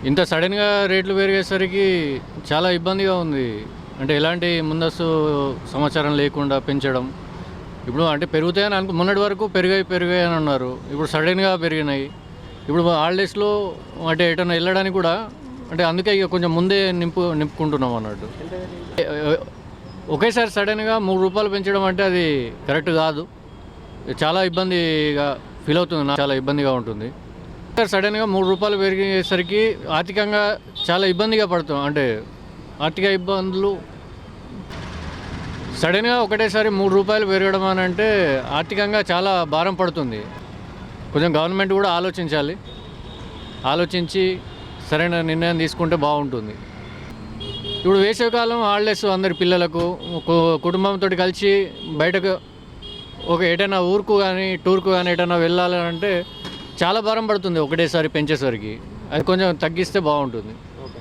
ఇంత సడన్గా రేట్లు పెరిగేసరికి చాలా ఇబ్బందిగా ఉంది. అంటే ఎలాంటి ముందస్తు సమాచారం లేకుండా పెంచడం. ఇప్పుడు అంటే పెరుగుతాయని మొన్నటి వరకు పెరిగాయి అని అన్నారు. ఇప్పుడు సడన్గా పెరిగినాయి. ఇప్పుడు హాలిడేస్లో అంటే ఎటన్నా వెళ్ళడానికి కూడా అంటే అందుకే ఇక కొంచెం ముందే నింపుకుంటున్నాం అన్నట్టు. ఒకేసారి సడన్గా ₹3 పెంచడం అంటే అది కరెక్ట్ కాదు. చాలా ఇబ్బందిగా ఫీల్ అవుతుంది, నాకు చాలా ఇబ్బందిగా ఉంటుంది. సడన్గా ₹3 పెరిగేసరికి ఆర్థికంగా చాలా ఇబ్బందిగా పడుతాం. అంటే ఆర్థిక ఇబ్బందులు సడన్గా ఒకటేసారి ₹3 పెరగడం అని అంటే ఆర్థికంగా చాలా భారం పడుతుంది. కొంచెం గవర్నమెంట్ కూడా ఆలోచించి సరైన నిర్ణయం తీసుకుంటే బాగుంటుంది. ఇప్పుడు వేసవికాలం హాలిడేస్ అందరి పిల్లలకు కుటుంబంతో కలిసి బయటకు ఎటైనా ఊరుకు కానీ టూర్కు కానీ ఎటైనా వెళ్ళాలంటే చాలా భారం పడుతుంది ఒకటేసారి పెంచేసరికి. అది కొంచెం తగ్గిస్తే బాగుంటుంది. ఓకే.